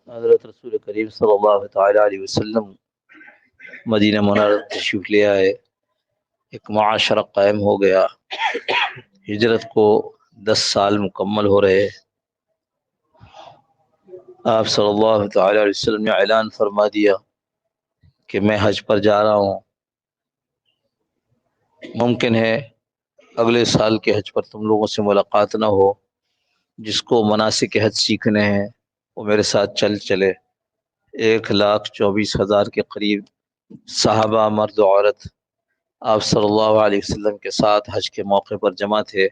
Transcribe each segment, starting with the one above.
حضرت رسول کریم صلی اللہ تعالی علیہ وسلم مدینہ منورہ تشریف لے آئے، ایک معاشرہ قائم ہو گیا۔ ہجرت کو 10 سال مکمل ہو رہے۔ آپ صلی اللہ تعالی علیہ وسلم نے اعلان فرما دیا کہ میں حج پر جا رہا ہوں، ممکن ہے اگلے سال کے حج پر تم لوگوں سے ملاقات نہ ہو، جس کو مناسک حج سیکھنے ہیں وہ میرے ساتھ چلے۔ 1,24,000 کے قریب صحابہ مرد و عورت آپ صلی اللہ علیہ وسلم کے ساتھ حج کے موقع پر جمع تھے۔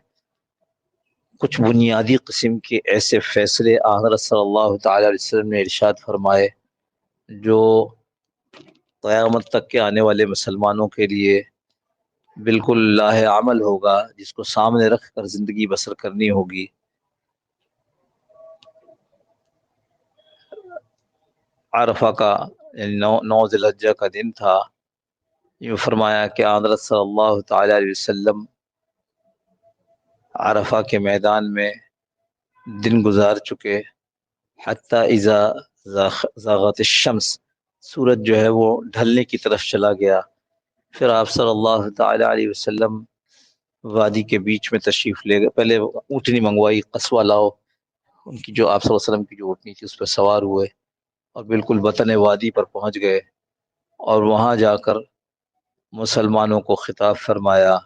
کچھ بنیادی قسم کے ایسے فیصلے حضرت صلی اللہ تعالی علیہ وسلم نے ارشاد فرمائے جو قیامت تک کے آنے والے مسلمانوں کے لیے بالکل لاہ عمل ہوگا، جس کو سامنے رکھ کر زندگی بسر کرنی ہوگی۔ عرفہ کا یعنی 9 ذی الحجہ کا دن تھا۔ یوں فرمایا کہ حضرت صلی اللہ تعالی علیہ وسلم عرفہ کے میدان میں دن گزار چکے، حتیٰ اذا زاغت الشمس، سورج جو ہے وہ ڈھلنے کی طرف چلا گیا۔ پھر آپ صلی اللہ تعالی علیہ وسلم وادی کے بیچ میں تشریف لے گئے۔ پہلے اونٹنی منگوائی، قصوہ لاؤ، ان کی جو آپ صلی اللہ علیہ وسلم کی جو اونٹنی تھی اس پہ سوار ہوئے اور بالکل بطن وادی پر پہنچ گئے، اور وہاں جا کر مسلمانوں کو خطاب فرمایا،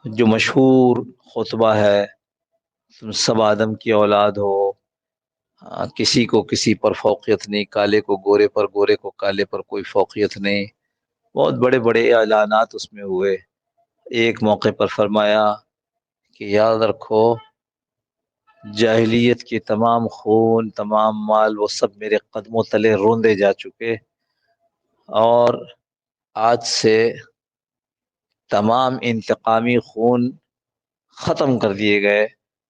جو مشہور خطبہ ہے، تم سب آدم کی اولاد ہو، کسی کو کسی پر فوقیت نہیں، کالے کو گورے پر، گورے کو کالے پر کوئی فوقیت نہیں۔ بہت بڑے بڑے اعلانات اس میں ہوئے۔ ایک موقع پر فرمایا کہ یاد رکھو جاہلیت کے تمام خون، تمام مال، وہ سب میرے قدموں تلے روندے جا چکے، اور آج سے تمام انتقامی خون ختم کر دیے گئے۔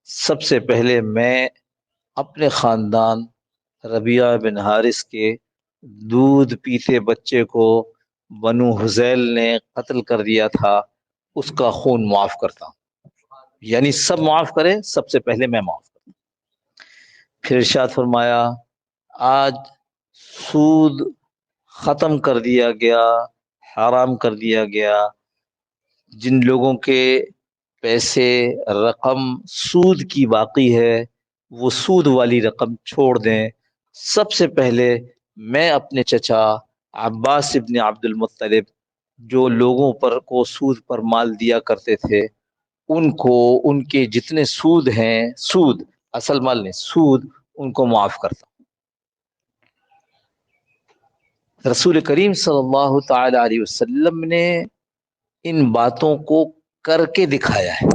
سب سے پہلے میں اپنے خاندان ربیعہ بن حارث کے دودھ پیتے بچے کو بنو حذیل نے قتل کر دیا تھا، اس کا خون معاف کرتا ہوں۔ یعنی سب معاف کرے، سب سے پہلے میں معاف کرتا ہوں۔ پھر ارشاد فرمایا آج سود ختم کر دیا گیا، حرام کر دیا گیا۔ جن لوگوں کے پیسے، رقم سود کی باقی ہے، وہ سود والی رقم چھوڑ دیں۔ سب سے پہلے میں اپنے چچا عباس ابن عبد المطلب، جو لوگوں پر کو سود پر مال دیا کرتے تھے، ان کو ان کے جتنے سود ہیں، سود اصل مال نہیں، سود، ان کو معاف کرتا ہوں۔ رسول کریم صلی اللہ تعالی علیہ وسلم نے ان باتوں کو کر کے دکھایا ہے۔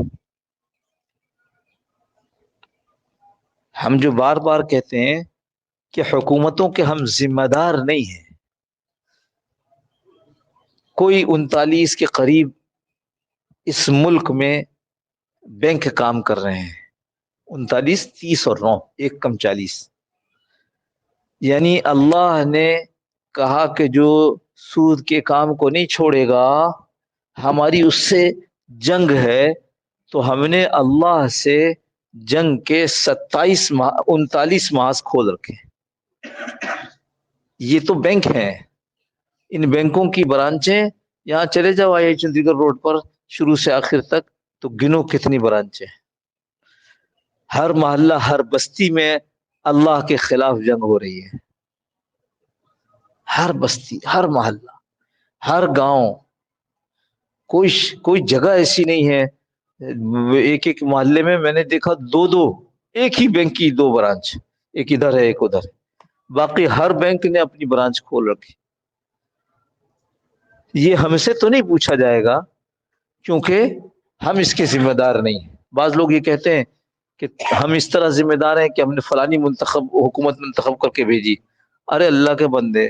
ہم جو بار بار کہتے ہیں کہ حکومتوں کے ہم ذمہ دار نہیں ہیں، کوئی 39 کے قریب اس ملک میں بینک کام کر رہے ہیں، 39، 30 اور 9، ایک کم 40۔ یعنی اللہ نے کہا کہ جو سود کے کام کو نہیں چھوڑے گا، ہماری اس سے جنگ ہے، تو ہم نے اللہ سے جنگ کے 39 محاذ کھول رکھے۔ یہ تو بینک ہیں، ان بینکوں کی برانچیں یہاں چلے جاؤ آئی چندی گڑھ روڈ پر شروع سے آخر تک، تو گنو کتنی برانچیں۔ ہر محلہ، ہر بستی میں اللہ کے خلاف جنگ ہو رہی ہے۔ ہر بستی، ہر محلہ، ہر گاؤں، کوئی جگہ ایسی نہیں ہے۔ ایک ایک محلے میں نے دیکھا دو ایک ہی بینک کی 2 برانچ، ایک ادھر ہے ایک ادھر ہے، باقی ہر بینک نے اپنی برانچ کھول رکھی۔ یہ ہم سے تو نہیں پوچھا جائے گا، کیونکہ ہم اس کے ذمہ دار نہیں ہیں۔ بعض لوگ یہ کہتے ہیں کہ ہم اس طرح ذمہ دار ہیں کہ ہم نے فلانی حکومت منتخب کر کے بھیجی۔ ارے اللہ کے بندے،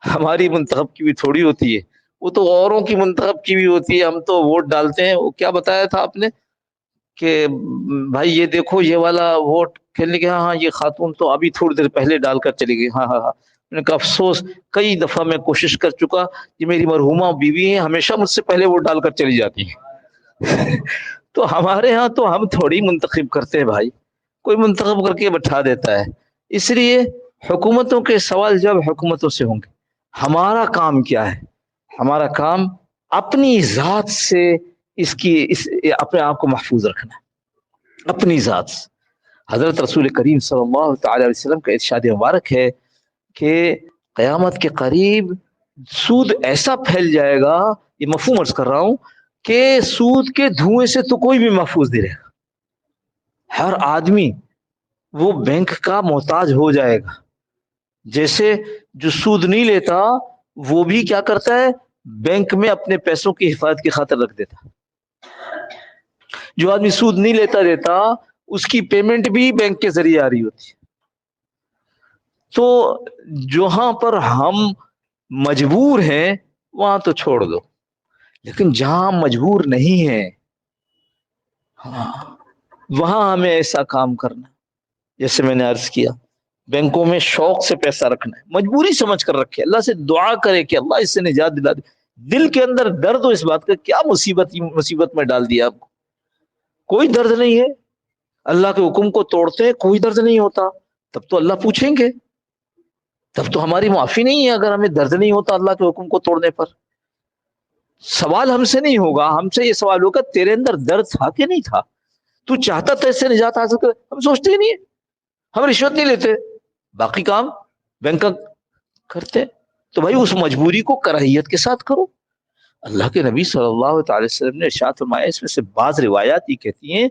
ہماری منتخب کی بھی تھوڑی ہوتی ہے، وہ تو اوروں کی منتخب کی بھی ہوتی ہے۔ ہم تو ووٹ ڈالتے ہیں۔ وہ کیا بتایا تھا آپ نے کہ بھائی یہ دیکھو یہ والا ووٹ کھیلنے کے، ہاں یہ خاتون تو ابھی تھوڑی دیر پہلے ڈال کر چلی گئی، ہاں۔ میں نے کہا افسوس، کئی دفعہ میں کوشش کر چکا، یہ میری مرحومہ بیوی ہیں، ہمیشہ مجھ سے پہلے ووٹ ڈال کر چلی جاتی ہیں۔ تو ہمارے ہاں تو ہم تھوڑی منتخب کرتے ہیں بھائی، کوئی منتخب کر کے بٹھا دیتا ہے۔ اس لیے حکومتوں کے سوال جب حکومتوں سے ہوں گے، ہمارا کام کیا ہے؟ ہمارا کام اپنی ذات سے اپنے آپ کو محفوظ رکھنا ہے، اپنی ذات سے۔ حضرت رسول کریم صلی اللہ تعالی علیہ وسلم کا ارشاد مبارک ہے کہ قیامت کے قریب سود ایسا پھیل جائے گا، یہ مفہوم عرض کر رہا ہوں، کہ سود کے دھوئیں سے تو کوئی بھی محفوظ نہیں رہے گا، ہر آدمی وہ بینک کا محتاج ہو جائے گا۔ جیسے جو سود نہیں لیتا وہ بھی کیا کرتا ہے، بینک میں اپنے پیسوں کی حفاظت کی خاطر رکھ دیتا۔ جو آدمی سود نہیں دیتا اس کی پیمنٹ بھی بینک کے ذریعے آ رہی ہوتی ہے۔ تو جہاں پر ہم مجبور ہیں وہاں تو چھوڑ دو، لیکن جہاں ہم مجبور نہیں ہیں وہاں ہمیں ایسا کام کرنا، جیسے میں نے عرض کیا، بینکوں میں شوق سے پیسہ رکھنا ہے، مجبوری سمجھ کر رکھے، اللہ سے دعا کرے کہ اللہ اس سے نجات دلا دے۔ دل کے اندر درد ہو اس بات کا، کیا مصیبت میں ڈال دیا آپ کو، کوئی درد نہیں ہے، اللہ کے حکم کو توڑتے ہیں کوئی درد نہیں ہوتا، تب تو اللہ پوچھیں گے، تب تو ہماری معافی نہیں ہے اگر ہمیں درد نہیں ہوتا اللہ کے حکم کو توڑنے پر۔ سوال ہم سے نہیں ہوگا، ہم سے یہ سوال ہوگا تیرے اندر درد تھا کہ نہیں تھا، تو چاہتا تو اس سے نجات حاصل کر۔ ہم سوچتے ہی نہیں ہے، ہم رشوت نہیں لیتے، باقی کام بینک کا کرتے۔ تو بھائی اس مجبوری کو کراہیت کے ساتھ کرو۔ اللہ کے نبی صلی اللہ تعالی وسلم نے ارشاد فرمایا، اس میں سے بعض روایات یہ کہتی ہیں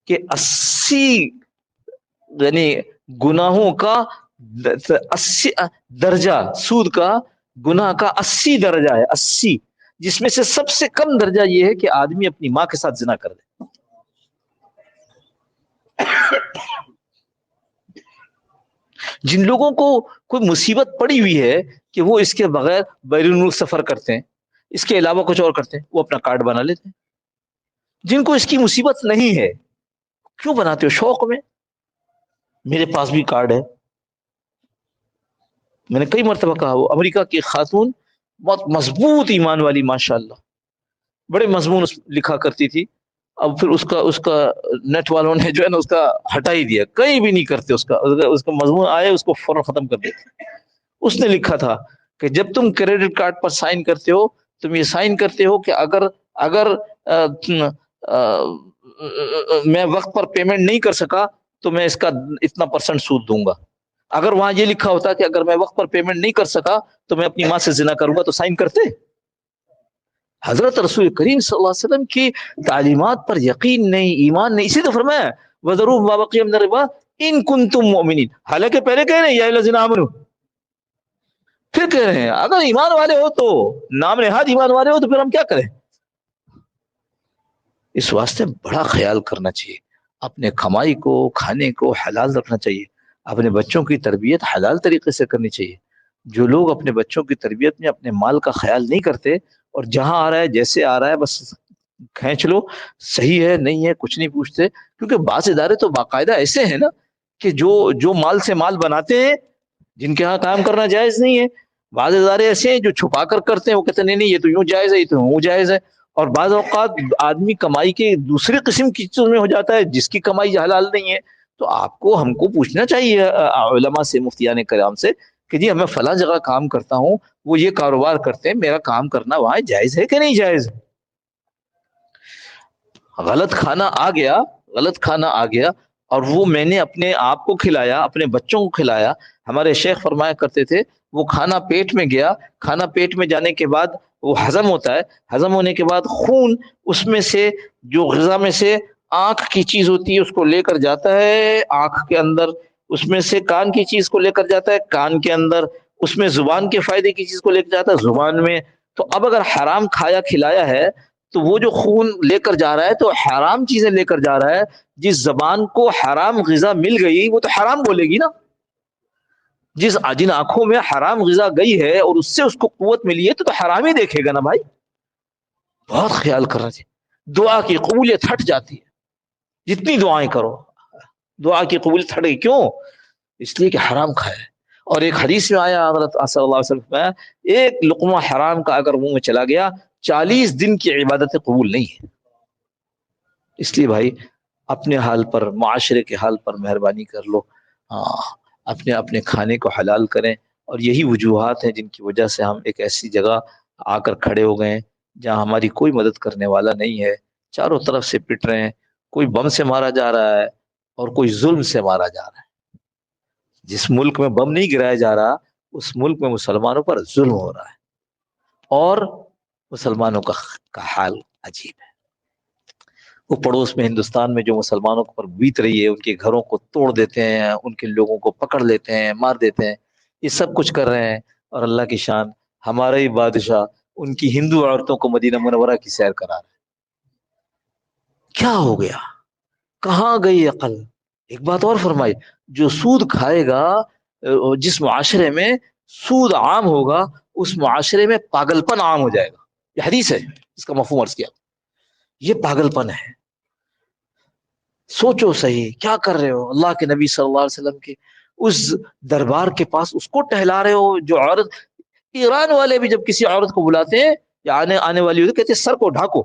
کہ 80 یعنی گناہوں کا 80 درجہ، سود کا گناہ کا 80 درجہ ہے، 80، جس میں سے سب سے کم درجہ یہ ہے کہ آدمی اپنی ماں کے ساتھ زنا کر دے۔ جن لوگوں کو کوئی مصیبت پڑی ہوئی ہے کہ وہ اس کے بغیر بیرون ملک سفر کرتے ہیں، اس کے علاوہ کچھ اور کرتے ہیں، وہ اپنا کارڈ بنا لیتے ہیں۔ جن کو اس کی مصیبت نہیں ہے کیوں بناتے ہو؟ شوق میں۔ میرے پاس بھی کارڈ ہے، میں نے کئی مرتبہ کہا، وہ امریکہ کی خاتون بہت مضبوط ایمان والی ماشاءاللہ، بڑے مضمون لکھا کرتی تھی، اب پھر اس کا نیٹ والوں نے جو ہے نا اس کا ہٹا ہی دیا، کہیں بھی نہیں کرتے، اس کا مضمون آئے اس کو فوراً ختم کر دیتے۔ اس نے لکھا تھا کہ جب تم کریڈٹ کارڈ پر سائن کرتے ہو، تم یہ سائن کرتے ہو کہ اگر میں وقت پر پیمنٹ نہیں کر سکا تو میں اس کا اتنا % سود دوں گا۔ اگر وہاں یہ لکھا ہوتا کہ اگر میں وقت پر پیمنٹ نہیں کر سکا تو میں اپنی ماں سے زنا کروں گا، تو سائن کرتے؟ حضرت رسول کریم صلی اللہ علیہ وسلم کی تعلیمات پر یقین نہیں، ایمان نہیں، اسی تو فرمایا وَذَرُوا مَا بَقِيَ مِنَ الرِّبَا إِن كُنتُم مُؤْمِنِينَ، حالانکہ پہلے کہہ رہے ہیں یا أَيُّهَا الَّذِينَ آمَنُوا، پھر کہہ رہے ہیں اگر ایمان والے ہو تو، نام نہاد ایمان والے ہو تو پھر ہم کیا کریں؟ اس واسطے بڑا خیال کرنا چاہیے، اپنے کمائی کو، کھانے کو حلال رکھنا چاہیے، اپنے بچوں کی تربیت حلال طریقے سے کرنی چاہیے۔ جو لوگ اپنے بچوں کی تربیت میں اپنے مال کا خیال نہیں کرتے اور جہاں آ رہا ہے جیسے آ رہا ہے بس کھینچ لو، صحیح ہے نہیں ہے کچھ نہیں پوچھتے، کیونکہ بعض ادارے تو باقاعدہ ایسے ہیں نا کہ جو مال سے مال بناتے ہیں، جن کے ہاں کام کرنا جائز نہیں ہے، بعض ادارے ایسے ہیں جو چھپا کر کرتے ہیں، وہ کہتے ہیں نہیں نہیں یہ تو یوں جائز ہے، یہ تو یوں جائز ہے۔ اور بعض اوقات آدمی کمائی کے دوسری قسم کی چیزوں میں ہو جاتا ہے جس کی کمائی حلال نہیں ہے۔ تو آپ کو ہم کو پوچھنا چاہیے علماء سے، مفتیان کرام سے، کہ جی میں فلاں جگہ کام کرتا ہوں، وہ یہ کاروبار کرتے ہیں، میرا کام کرنا وہاں جائز ہے کہ نہیں جائز؟ غلط کھانا آ گیا اور وہ میں نے اپنے آپ کو کھلایا، اپنے بچوں کو کھلایا۔ ہمارے شیخ فرمایا کرتے تھے وہ کھانا پیٹ میں گیا، کھانا پیٹ میں جانے کے بعد وہ ہضم ہوتا ہے، ہضم ہونے کے بعد خون اس میں سے جو غذا میں سے آنکھ کی چیز ہوتی ہے اس کو لے کر جاتا ہے آنکھ کے اندر، اس میں سے کان کی چیز کو لے کر جاتا ہے کان کے اندر، اس میں زبان کے فائدے کی چیز کو لے کر جاتا ہے زبان میں۔ تو اب اگر حرام کھایا کھلایا ہے تو وہ جو خون لے کر جا رہا ہے تو حرام چیزیں لے کر جا رہا ہے۔ جس زبان کو حرام غذا مل گئی وہ تو حرام بولے گی نا، جن آنکھوں میں حرام غذا گئی ہے اور اس سے اس کو قوت ملی ہے تو حرام ہی دیکھے گا نا بھائی۔ بہت خیال کرنا چاہیے، دعا کی قبولیت ہٹ جاتی ہے، جتنی دعائیں کرو دعا کی قبولیت ہٹ گئی، کیوں؟ اس لیے کہ حرام کھایا ہے۔ اور ایک حدیث میں آیا حضرت صلی اللہ علیہ وسلم میں، ایک لقمہ حرام کا اگر منہ میں چلا گیا 40 دن کی عبادتیں قبول نہیں ہے۔ اس لیے بھائی اپنے حال پر، معاشرے کے حال پر مہربانی کر لو۔ اپنے اپنے کھانے کو حلال کریں. اور یہی وجوہات ہیں جن کی وجہ سے ہم ایک ایسی جگہ آ کر کھڑے ہو گئے ہیں جہاں ہماری کوئی مدد کرنے والا نہیں ہے. چاروں طرف سے پٹ رہے ہیں، کوئی بم سے مارا جا رہا ہے اور کوئی ظلم سے مارا جا رہا ہے. جس ملک میں بم نہیں گرایا جا رہا اس ملک میں مسلمانوں پر ظلم ہو رہا ہے، اور مسلمانوں کا حال عجیب ہے. وہ پڑوس میں ہندوستان میں جو مسلمانوں پر بیت رہی ہے، ان کے گھروں کو توڑ دیتے ہیں، ان کے لوگوں کو پکڑ لیتے ہیں، مار دیتے ہیں، یہ سب کچھ کر رہے ہیں. اور اللہ کی شان ہمارا ہی بادشاہ ان کی ہندو عورتوں کو مدینہ منورہ کی سیر کرا رہا ہے. کیا ہو گیا؟ کہاں گئی عقل؟ ایک بات اور فرمائی، جو سود کھائے گا، جس معاشرے میں سود عام ہوگا اس معاشرے میں پاگل پن عام ہو جائے گا. یہ حدیث ہے، اس کا مفہوم عرض کیا. یہ پاگل پن ہے. سوچو صحیح کیا کر رہے ہو؟ اللہ کے نبی صلی اللہ علیہ وسلم کے اس دربار کے پاس اس کو ٹہلا رہے ہو جو عورت. ایران والے بھی جب کسی عورت کو بلاتے ہیں یا آنے والی ہوتی کہتے ہیں سر کو ڈھانکو.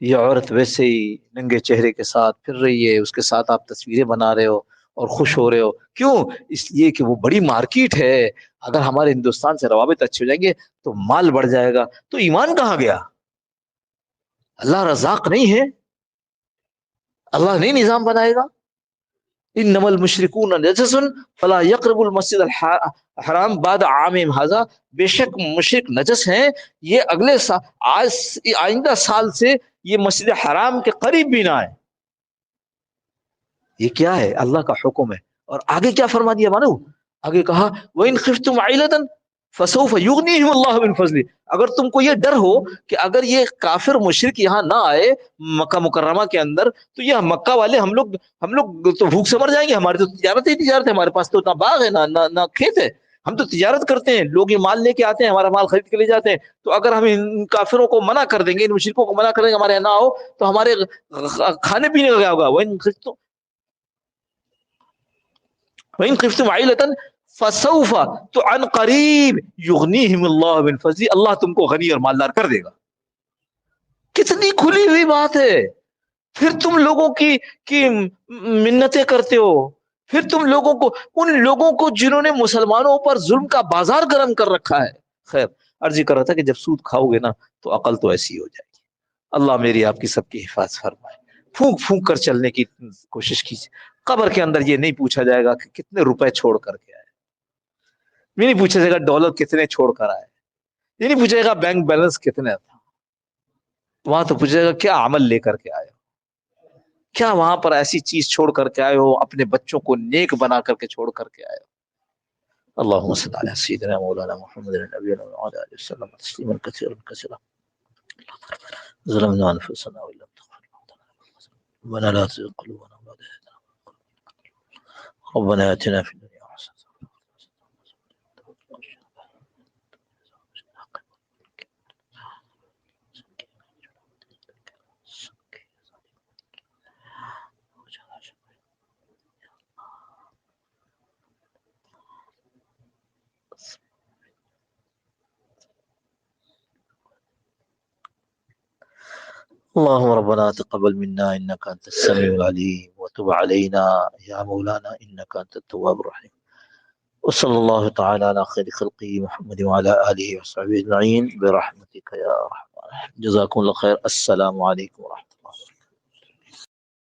یہ عورت ویسے ہی ننگے چہرے کے ساتھ پھر رہی ہے، اس کے ساتھ آپ تصویریں بنا رہے ہو اور خوش ہو رہے ہو. کیوں؟ اس لیے کہ وہ بڑی مارکیٹ ہے. اگر ہمارے ہندوستان سے روابط اچھے ہو جائیں گے تو مال بڑھ جائے گا. تو ایمان کہاں گیا؟ اللہ رزاق نہیں ہے؟ اللہ نہیں نظام بنائے گا؟ انما المشرکون نجس فلا يقربوا المسجد الحرام بعد عامهم هذا. بے شک مشرک نجس ہیں، یہ اگلے سال آئندہ سال سے یہ مسجد حرام کے قریب بھی نہ آئے. یہ کیا ہے؟ اللہ کا حکم ہے. اور آگے کیا فرما دیا مانو؟ آگے کہا وَإِنْ خِفْتُمْ عَيْلَةً فَسَوْفَ يُغْنِيهِمُ اللَّهُ مِنْ فَضْلِهِ. اگر تم کو یہ ڈر ہو کہ اگر یہ کافر مشرک یہاں نہ آئے مکہ مکرمہ کے اندر تو یہ مکہ والے ہم لوگ تو بھوک سے مر جائیں گے. ہماری تو تجارت ہی تجارت ہے، ہمارے پاس تو نہ باغ ہے نہ کھیت ہے. ہم تو تجارت کرتے ہیں، لوگ یہ مال لے کے آتے ہیں، ہمارا مال خرید کے لے جاتے ہیں. تو اگر ہم ان کافروں کو منع کر دیں گے، ان مشرکوں کو منع کر دیں گے ہمارے یہاں نہ آؤ، تو ہمارے کھانے پینے کا کیا ہوگا؟ وَإِنْ خِفْتُمْ عَيْلَةً فَسَوْفَ تو عن قریب یغنیہم اللہ من فضلہ. اللہ تم کو غنی اور مالدار کر دے گا. کتنی کھلی ہوئی بات ہے. پھر تم لوگوں کی منتیں کرتے ہو. پھر تم لوگوں کو، ان لوگوں کو جنہوں نے مسلمانوں پر ظلم کا بازار گرم کر رکھا ہے. خیر، عرض کر رہا تھا کہ جب سود کھاؤ گے نا تو عقل تو ایسی ہو جائے گی. اللہ میری آپ کی سب کی حفاظت فرمائے. پھونک پھونک کر چلنے کی کوشش کیجیے. قبر کے اندر یہ نہیں پوچھا جائے گا کہ کتنے روپے چھوڑ کر کے آئے. یہ نہیں پوچھا جائے گا ڈالر کتنے چھوڑ کر آئے. یہ نہیں پوچھے گا بینک بیلنس کتنے تھا. وہاں تو پوچھے گا کیا عمل لے کر کے آئے ہو، کیا وہاں پر ایسی چیز چھوڑ کر کے آئے ہو، اپنے بچوں کو نیک بنا کر کے چھوڑ کر کے آئے ہو. اللهم صل على سيدنا مولانا محمد النبي وعلى اله وسلم تسليما كثيرا كثيرا. ظلمنا انفسنا وان لم تغفر لنا ربنا لا تزغ قلوبنا بعد إذ هديتنا ربنا آتنا في الدنيا حسنة. اللهم ربنا تقبل منا إنك أنت السميع العليم وتب علينا يا مولانا إنك أنت التواب الرحيم. وصلى الله تعالى على خير خلقه محمد وعلى آله وصحبه أجمعين برحمتك يا أرحم الراحمين. جزاكم الله خير. السلام عليكم ورحمة الله.